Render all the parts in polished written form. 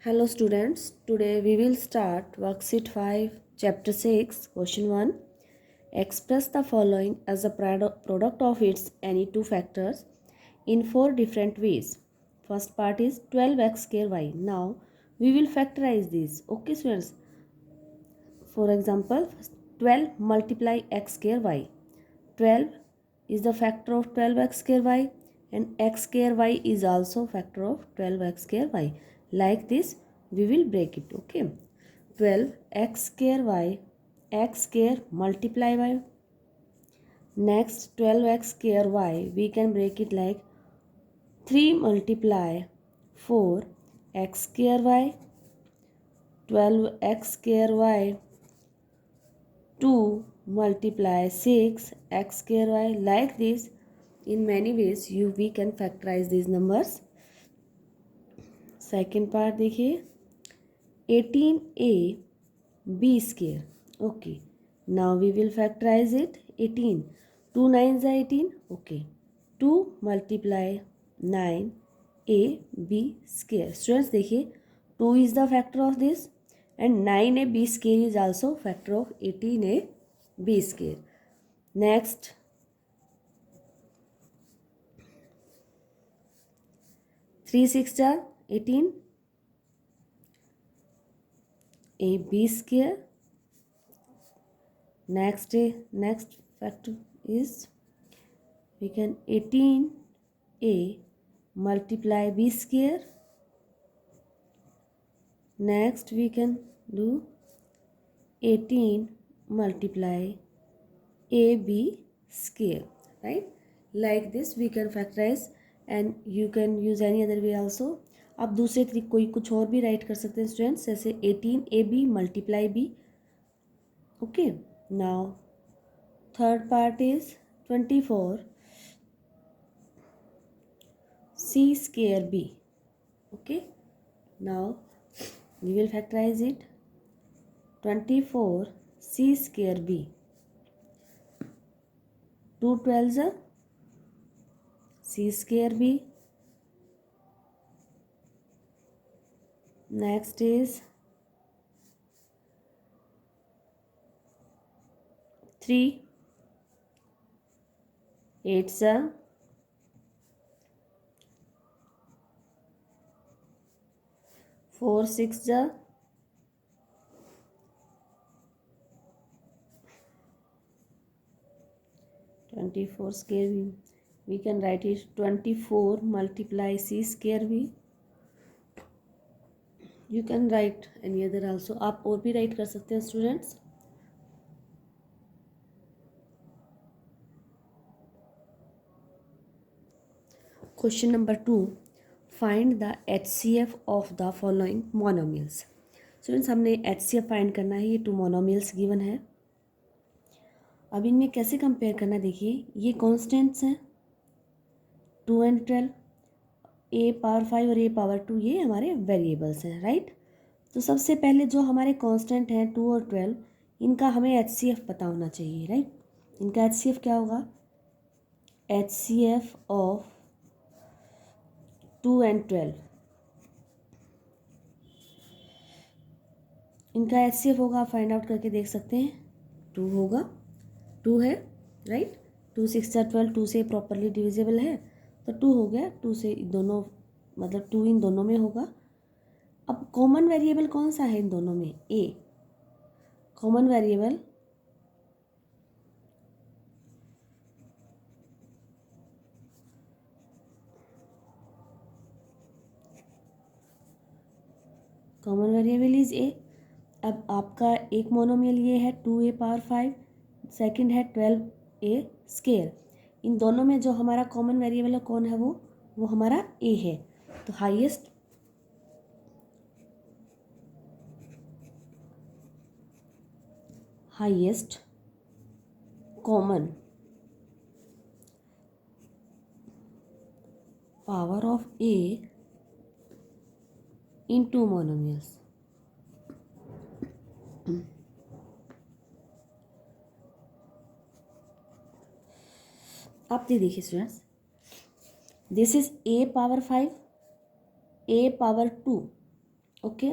Hello students, today we will start worksheet 5, chapter 6, question 1. Express the following as a product of its any two factors in four different ways. First part is 12x square y. Now we will factorize these. Okay students, for example 12 multiply x square y. 12 is the factor of 12x square y and x square y is also factor of 12x square y. Like this we will break it. Okay, 12 x square y, x square multiply y. Next 12x square y we can break it like 3 multiply 4 x square y, 12x square y, 2 multiply 6 x square y. Like this in many ways we can factorize these numbers. Second part देखिए 18a b square. Okay, now we will factorize it. 18 2 9s are 18. Okay, 2 multiply 9 a b square. Students देखिए 2 is the factor of this and 9a b square is also factor of 18a b square. Next 3 6 are 18 a b square. Next factor is we can 18a multiply b square. Next we can do 18 multiply ab square, right? Like this we can factorize and you can use any other way also. आप दूसरे तरीके कोई कुछ और भी right कर सकते हैं स्टूडेंट्स, जैसे 18ab multiply b. Okay, now third part is 24 c square b. Okay, now we will factorize it. 24 c square b. 2 12s are c square b. Next is 3 8s are 4 6s are 24 square b. We can write it 24 multiply c square b. You can write any other also. आप और भी write कर सकते हैं students. Question number 2. Find the HCF of the following monomials. Students हमने HCF find करना है. ये 2 monomials given है. अब इनमें कैसे कंपेयर करना देखिए. ये कॉन्स्टेंट्स हैं 2 and 12, a पावर 5 और a पावर 2 ये हमारे वेरिएबल्स हैं, राइट. तो सबसे पहले जो हमारे कांस्टेंट हैं 2 और 12 इनका हमें HCF पता होना चाहिए, राइट. इनका HCF क्या होगा. HCF ऑफ 2 and 12 इनका HCF होगा, आप फाइंड आउट करके देख सकते हैं. 2 होगा, 2 है, राइट. 2 6 12, 2 से प्रॉपरली डिविजिबल है तो 2 हो गया. 2 से दोनों मतलब 2 इन दोनों में होगा. अब कॉमन वेरिएबल कौन सा है इन दोनों में. ए कॉमन वेरिएबल इज ए. अब आपका एक मोनोमियल ये है 2a पावर 5, सेकंड है 12a स्केयर. इन दोनों में जो हमारा कॉमन वेरिएबल है कौन है वो हमारा a है. तो highest common power of a in 2 monomials. आप देखिए students, this is a power 5, a power 2 okay,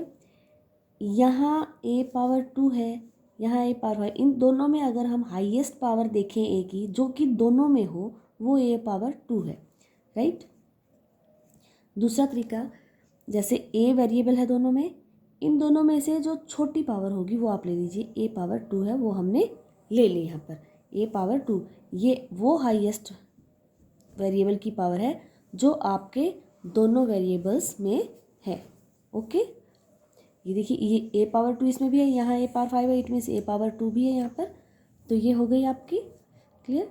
यहाँ ए पावर 2 है, यहाँ ए पावर 5, इन दोनों में अगर हम हाईएस्ट पावर देखें ए की जो कि दोनों में हो, वो ए पावर 2 है, राइट। दूसरा तरीका, जैसे ए वेरिएबल है दोनों में, इन दोनों में से जो छोटी पावर होगी वो आप ले लीजिए, ए पावर 2 है वो हमने ले ली यहाँ पर, ए पावर 2, ये वो हाईएस्ट वेरिएबल की पावर है जो आपके दोनों वेरिएबल्स में है। ओके, ये देखिए, ये ए पावर 2 इसमें भी है, यहाँ ए पावर 5 है, इट मीन्स ए पावर 2 भी है यहाँ पर, तो ये हो गई आपकी क्लियर।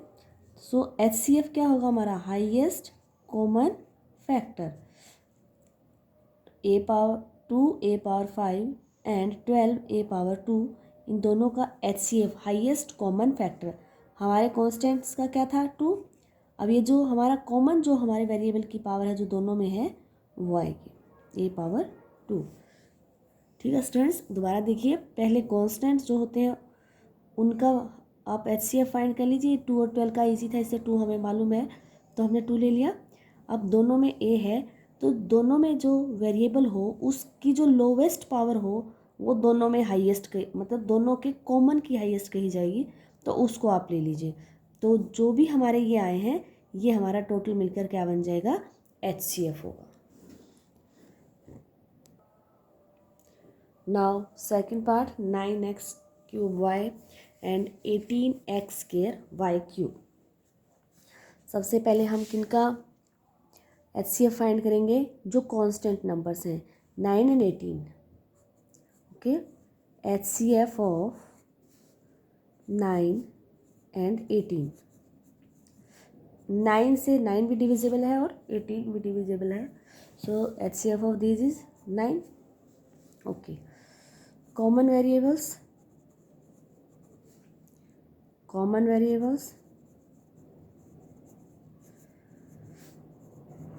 सो HCF क्या होगा हमारा, highest common factor. A power 2 A power 5 and 12 A power 2, इन दोनों का HCF हाईएस्ट कॉमन फैक्टर, हमारे कॉन्स्टेंट्स का क्या था 2, अब ये जो हमारा कॉमन जो हमारे वेरिएबल की पावर है जो दोनों में है वो आएगी ए पावर 2। ठीक है स्टूडेंट्स, दोबारा देखिए, पहले कॉन्स्टेंट्स जो होते हैं उनका आप HCF फाइंड कर लीजिए, 2 और 12 का इजी था, इससे 2 हमें मालूम है तो हमने 2 ले लिया। अब दोनों में ए है तो दोनों में जो वेरिएबल हो उसकी जो लोवेस्ट पावर हो वो दोनों में हाईएस्ट मतलब दोनों के कॉमन की हाईएस्ट कही जाएगी, तो उसको आप ले लीजिए। तो जो भी हमारे ये आए हैं ये हमारा टोटल मिलकर क्या बन जाएगा, HCF होगा। Now second part, 9x cube y and 18x square y cube. सबसे पहले हम किनका HCF फाइंड करेंगे, जो कांस्टेंट नंबर्स हैं 9 and 18। Okay, HCF of 9 and 18, 9 से 9 भी डिविजिबल है और 18 भी डिविजिबल है, सो HCF of this is 9। Okay, common variables,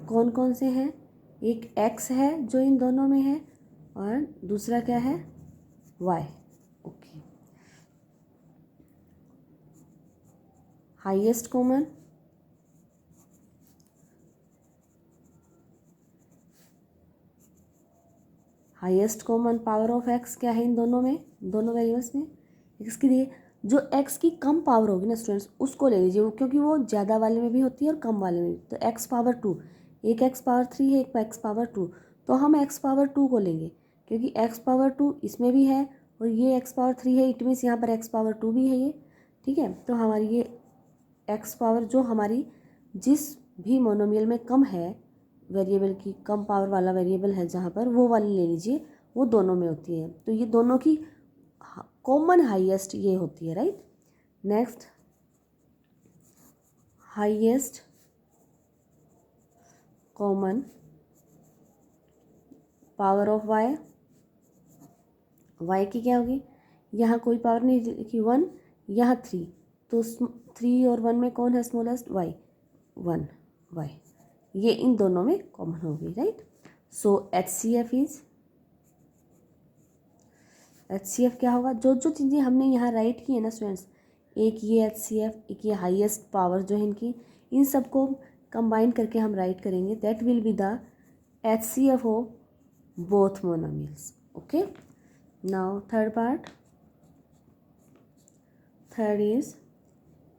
कौन कौन से हैं, एक x है जो इन दोनों में है और दूसरा क्या है y। Okay, highest common, power of x क्या है इन दोनों में, दोनों वेरिएबल्स में, x की दिए, जो x की कम पावर होगी ना स्टूडेंट्स उसको ले लीजिए, वो क्योंकि वो ज़्यादा वाले में भी होती है और कम वाले में भी, तो x पावर 2, एक x पावर 3 है, एक x पावर 2, तो हम x पावर 2 को लेंगे क्योंकि x पावर 2 इसमें भी है और ये x पावर 3 है, इट मीन्स यहाँ पर x पावर 2 भी है ये। ठीक है, तो हमारी ये x पावर जो हमारी जिस भी मोनोमियल में कम है वेरिएबल की, कम पावर वाला वेरिएबल है जहाँ पर, वो वाली ले लीजिए, वो दोनों में होती है, तो ये दोनों की कॉमन हाईएस्ट ये होती है, right. Next, highest common power of y, y की क्या होगी, यहाँ कोई पावर नहीं लिखी 1, यहाँ 3, तो 3 और 1 में कौन है स्मॉलेस्ट, y, 1 y, ये इन दोनों में कॉमन होगी, राइट। सो HCF क्या होगा, जो जो चीज़ें हमने यहाँ राइट की है ना स्टूडेंट्स, एक ये HCF, एक ये हाईएस्ट पावर जो है इनकी, इन सबको कंबाइन करके हम राइट करेंगे, that will be the HCF of both monomials. Okay, now third part, third is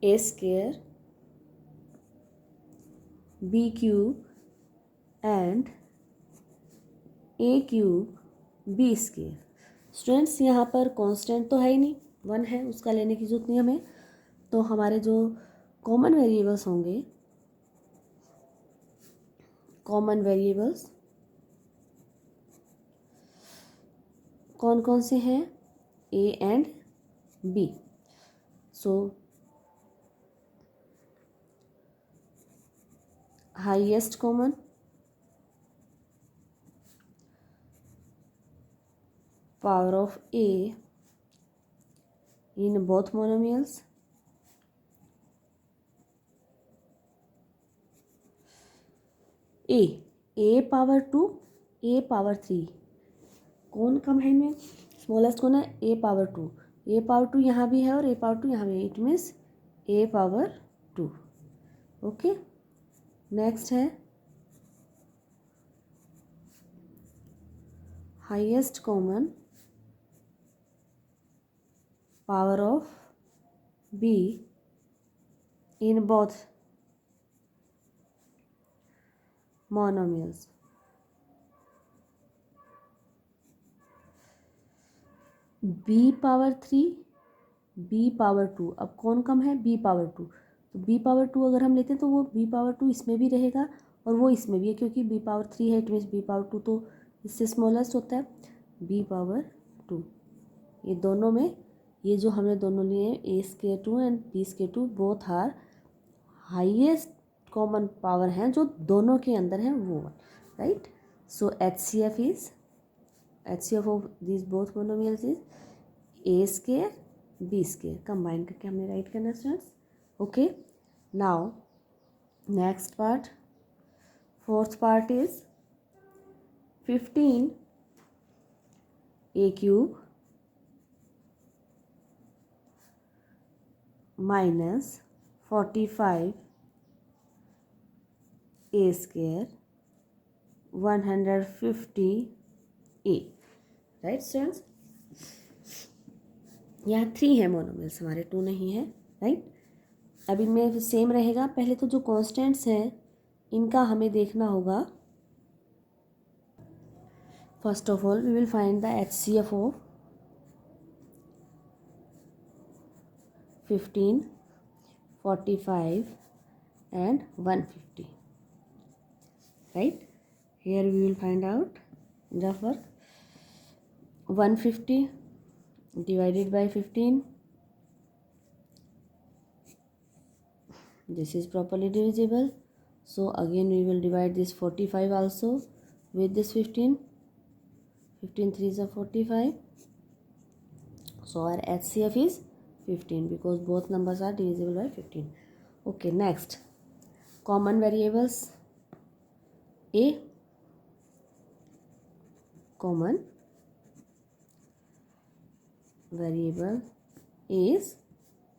a square b cube and a cube b square। Students यहाँ पर कांस्टेंट तो है ही नहीं, 1 है, उसका लेने की जरूरत नहीं हमें, तो हमारे जो कॉमन वेरिएबल्स होंगे, कौन कौन से हैं, a and b। So highest common power of a in both monomials, a power 2 a power 3, कौन कम है इनमें, स्मॉलेस्ट कौन है, a पावर 2 यहाँ भी है और a पावर 2 यहाँ भी है, it means a power 2। Okay, next है highest common power of b in both monomials. b power 3 b power 2, अब कौन कम है, b पावर 2, तो b पावर 2 अगर हम लेते हैं तो वो b पावर 2 इसमें भी रहेगा और वो इसमें भी है, क्योंकि b पावर 3 है, इट मीन्स b पावर 2 तो इससे स्मॉलेस्ट होता है b पावर 2। ये दोनों में, ये जो हमने दोनों लिए a square 2 and b square 2 both are highest common power हैं जो दोनों के अंदर है वो, right. So HCF of this both monomials is a square b square, combine करके हमने राइट करना students. Okay, now next part, fourth part is 15 a cube minus 45 a square 150 a, right students. यहाँ 3 है मोनोमियल्स, हमारे 2 नहीं है, right. अब इनमें सेम रहेगा, पहले तो जो कॉन्स्टेंट्स हैं इनका हमें देखना होगा। First of all we will find the HCF of 15, 45 and 150, right? Here we will find out the work. 150 divided by 15, this is properly divisible, so again we will divide this 45 also with this 15, 15 3s are 45, so our HCF is 15 because both numbers are divisible by 15. Okay, next, common variables. A, common variable is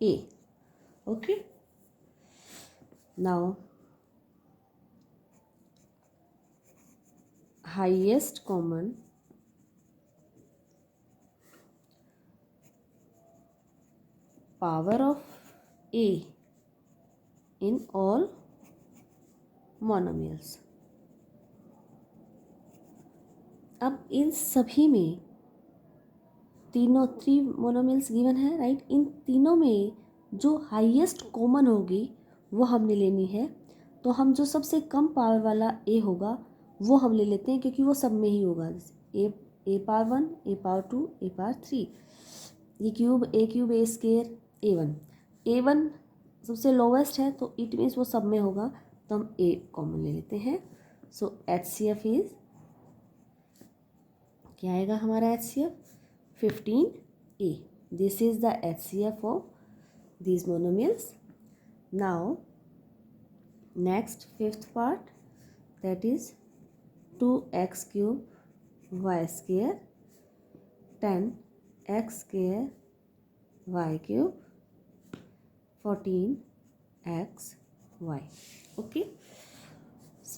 A. Okay, now highest common power of A in all monomials. अब इन सभी में तीनों 3 monomials given है, right. इन तीनों में जो highest common होगी वो हमने लेनी है, तो हम जो सबसे कम पावर वाला ए होगा वो हम ले लेते हैं, क्योंकि वो सब में ही होगा। ए पावर 1, ए पावर 2, ए पावर 3, ये क्यूब ए स्क्वायर ए1 सबसे लोवेस्ट है, तो इट मीन्स वो सब में होगा, तो हम ए कॉमन ले लेते हैं। सो HCF इज, क्या आएगा हमारा HCF? 15A. This is the HCF of these monomials. Now next, fifth part, that is 2x cube y square 10x square y cube 14x y. Okay,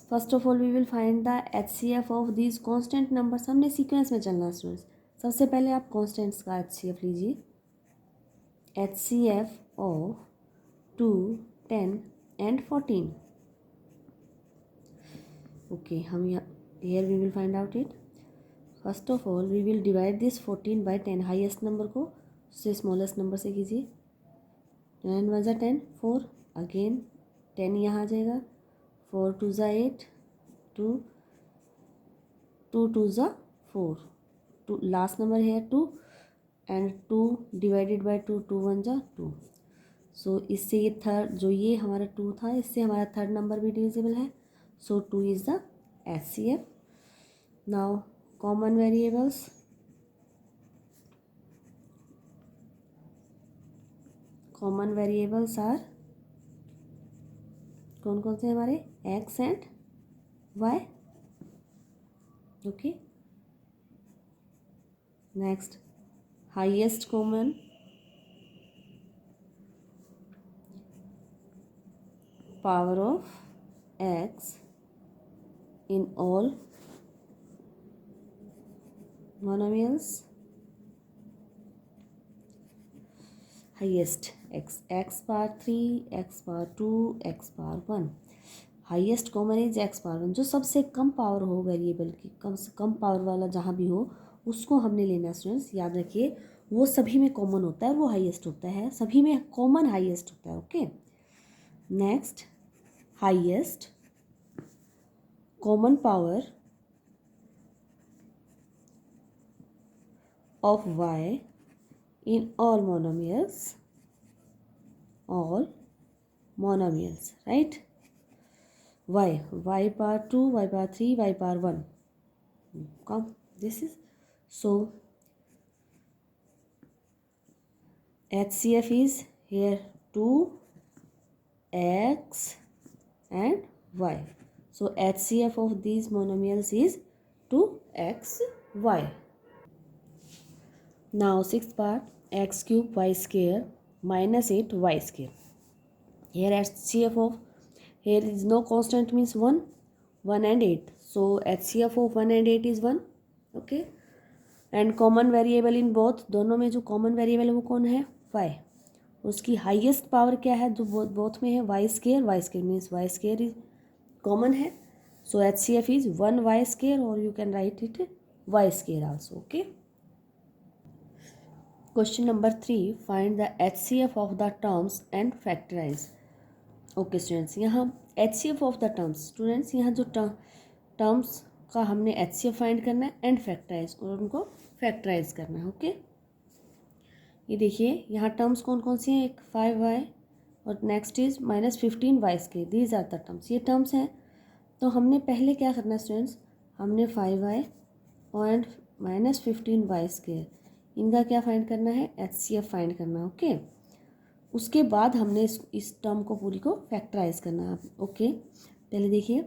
first of all we will find the HCF of these constant numbers. हमने sequence में चलना है students. सबसे पहले आप constants का HCF लीजिए। HCF of 2, 10 and 14। Okay, हम here we will find out it. First of all we will divide this 14 by 10, highest number को उससे स्मॉलेस्ट नंबर से कीजिए। 9 1 ज़ा 10, 4 अगेन 10 यहाँ आ जाएगा, 4 2 ज़ा 8, 2 2 2 ज़ा 4, 2 लास्ट नंबर है 2 एंड 2 डिवाइडेड बाय 2, 2 1 ज़ा 2। सो इससे ये थर्ड, जो ये हमारा 2 था, इससे हमारा थर्ड नंबर भी डिविजिबल है, so 2 is the HCF। Now common variables, common variables are कौन कौन से हमारे? X and Y। Okay, next, highest common power of X in all monomials highest x power 3 x power 2 x power 1 highest common is x power 1 जो सबसे कम power हो variable की कम से कम power वाला जहाँ भी हो उसको हमने लेना है स्टूडेंट्स। याद रखिए वो सभी में कॉमन होता है, वो हाईएस्ट होता है, सभी में कॉमन हाईएस्ट होता है। Okay, next highest common power of y in all monomials, right? y power 2, y power 3, y power 1. Come, this is so HCF is here 2x and y. So HCF of these monomials is 2xy. Now sixth part, x cube y square minus 8 y square. Here HCF of, here is no constant means 1 and 8. So HCF of 1 and 8 is 1. Okay, and common variable in both, दोनों में जो common variable है वो कौन है? y. उसकी highest power क्या है जो both में है? y square means y square is common है. So HCF is 1 y square or you can write it y square also. Okay. Question number 3, find the HCF of the terms and factorize. Okay students, यहाँ HCF of the terms, students यहाँ जो terms का हमने HCF find करना है and factorise, और उनको factorise करना है। ओके, ये देखिए यहाँ टर्म्स कौन कौन सी हैं, एक 5y और next is -15y square, these are the terms, ये टर्म्स हैं। तो हमने पहले क्या करना है स्टूडेंट्स, हमने 5y और -15y स्क्वायर इनका क्या फाइंड करना है, HCF फाइंड करना है। ओके, उसके बाद हमने इस टर्म को पूरी को फैक्टराइज करना है। ओके, पहले देखिए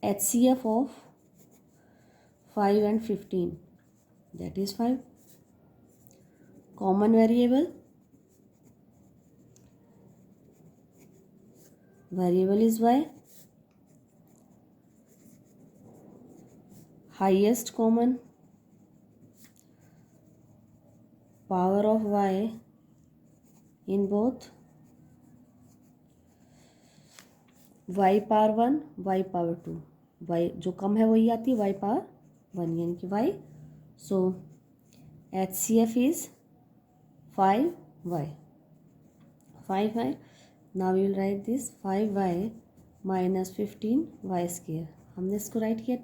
HCF of 5 and 15, that is 5, common variable is y, highest common power of y in both, y power 1 y power 2, y जो कम है वही आती है, y पावर 1 यानी कि y. So HCF is 5y. Now we will write this 5y - 15y square, हमने इसको right किया।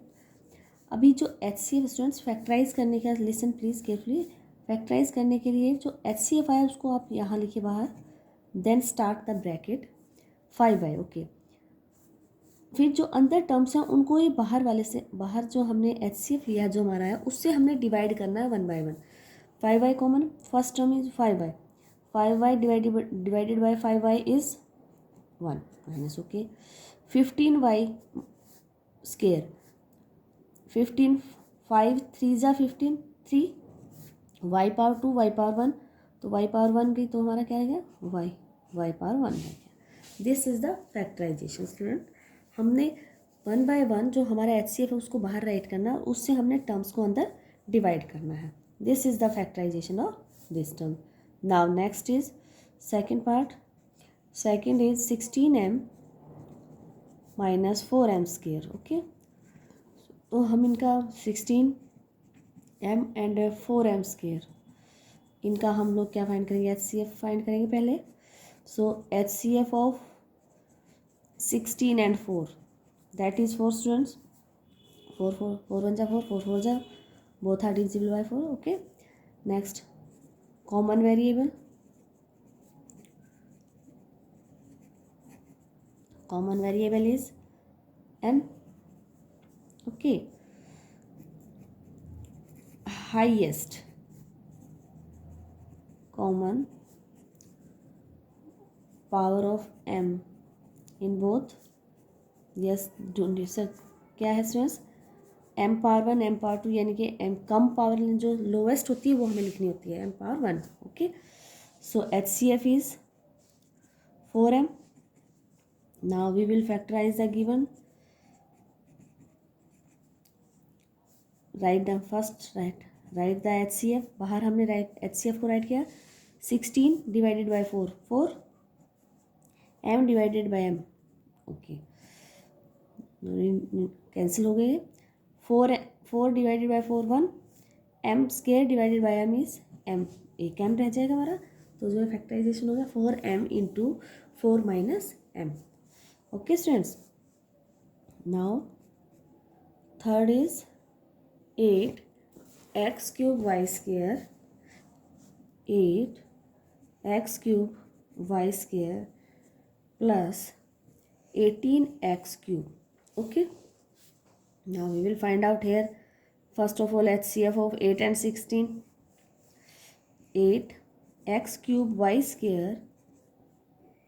अभी जो HCF स्टूडेंट्स फैक्टराइज करने का, लिसन प्लीज केयरफुली, फैक्टराइज करने के लिए जो HCF आया उसको आप यहाँ लिखिए बाहर, then start the bracket 5y। Okay, फिर जो अंदर टर्म्स हैं उनको ही बाहर वाले से, बाहर जो हमने HCF लिया जो हमारा है उससे हमने डिवाइड करना है 1 by 1। 5y common, first term is 5y, 5y divided by 5y is 1 minus. Okay, 15y square, 15 5 3 जा 15 3, y पावर 2 y पावर 1, तो y पावर 1 गई तो हमारा क्या आ गया, y पावर 1 आ गया। This is the factorization student. हमने 1 by 1 जो हमारा HCF है उसको बाहर राइट करना है, उससे हमने टर्म्स को अंदर डिवाइड करना है। This is the factorization of this term. Now next is second part, second is 16m - 4m square. Okay, तो हम इनका 16m एंड 4m स्क्वायर, इनका हम लोग क्या फाइंड करेंगे, HCF फाइंड करेंगे पहले। सो HCF of 16 and 4, that is 4 students, 4 1 जा 4 4 4 जा, both are divisible by 4. Okay, next common variable is m. Okay, highest common power of m in both, yes, sir क्या है students, m power 1 m power 2, यानी कि m कम power जो lowest होती है वो हमें लिखनी होती है m पावर 1. ओके, so HCF is 4m. Now we will factorize the given, right the first, right the HCF, बाहर हमने HCF को राइट किया 16 divided by 4, 4 m divided by m, okay cancel हो गए। 4 divided by 4 1, m square divided by m is m, एक m रह जाएगा हमारा, तो जो फैक्टराइजेशन हो गया 4m into 4 minus m। Okay students, now third is 8x cube Y square, 8x cube Y square plus 18x cube. Okay, now we will find out here first of all HCF of 8 and 16. 8x cube y square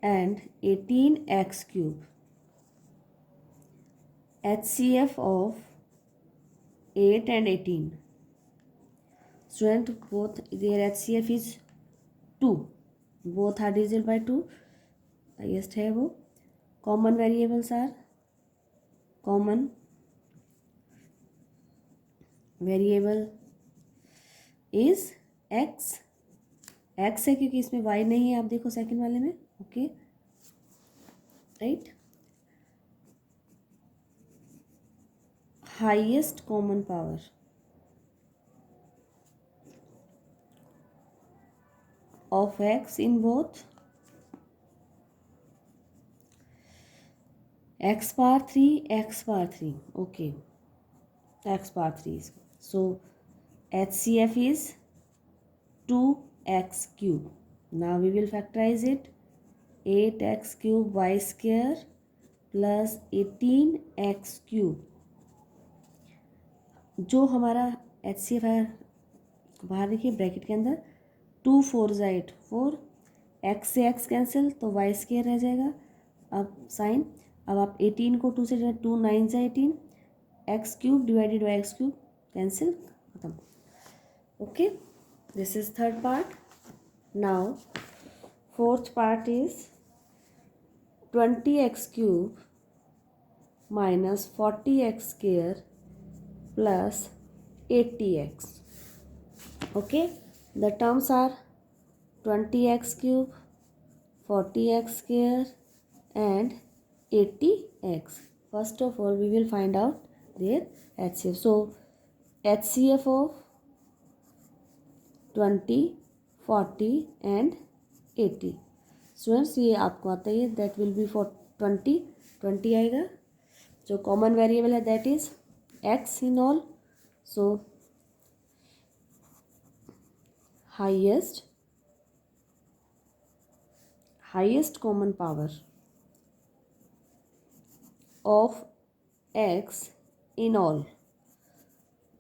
and 18x cube. HCF of 8 and 18. Student, both their HCF is 2. Both are divisible by 2. Highest है वो. Common variables are, common variable is x, x है क्योंकि इसमें y नहीं है, आप देखो second वाले में, okay right. Highest common power of x in both x power 3, x power 3, okay, x power 3. So HCF is 2x cube. Now we will factorize it. 8x cube y square plus 18x cube. जो हमारा HCF है बाहर देखिए bracket के अंदर, 2 4 8, 4 x से x cancel तो y square रह जाएगा। अब साइन, अब आप 18 को 2 से 2 9 से 18, x cube divided by x cube cancel, खत्म। Okay, this is third part. Now fourth part is 20x cube minus 40x square plus 80x. Okay, the terms are 20x cube, 40x square and 80x. First of all, we will find out their HCF. So, HCF of 20, 40 and 80. Students, ये आपको आता है, that will be for 20 आएगा। जो common variable है that is x in all. So, highest common power of x in all.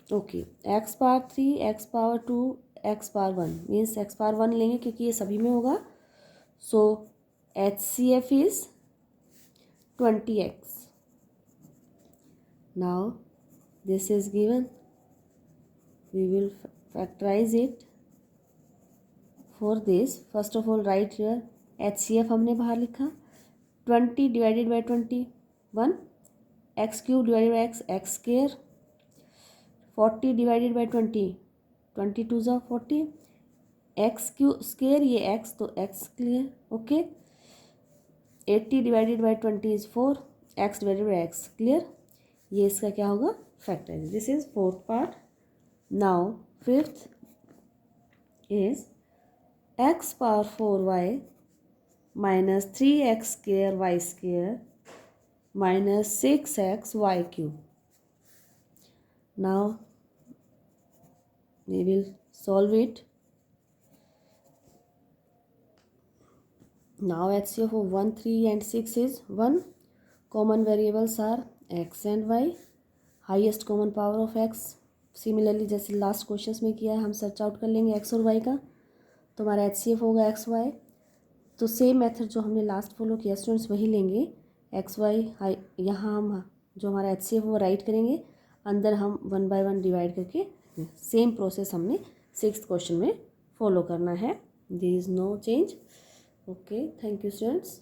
Okay, x power 3, x power 2, x power 1 means x power 1 लेंगे क्योंकि ये सभी में होगा. So HCF is 20x. Now this is given, we will factorize it. For this, first of all write here HCF हमने बाहर लिखा 20 divided by 21, x cube divided by x, x square, 40 divided by 20, 22 जा 40, x cube square ये x तो x clear, okay. 80 divided by 20 is 4, x divided by x clear, ये इसका क्या होगा factor. This is fourth part. Now fifth is x power 4y minus 3x square y square minus 6x y cube. Now we will solve it. Now HCF of 1, 3 and 6 is 1. Common variables are x and y. Highest common power of x. Similarly जैसे last questions में किया है हम search out कर लेंगे x और y का, तो हमारा HCF होगा एक्स वाई। तो सेम मेथड जो हमने लास्ट फॉलो किया स्टूडेंट्स वही लेंगे, एक्स वाई हाई, यहाँ हम जो हमारा HCF वो राइट करेंगे, अंदर हम 1 बाय 1 डिवाइड करके सेम प्रोसेस हमने 6th क्वेश्चन में फॉलो करना है। There is no change. Okay, thank you students.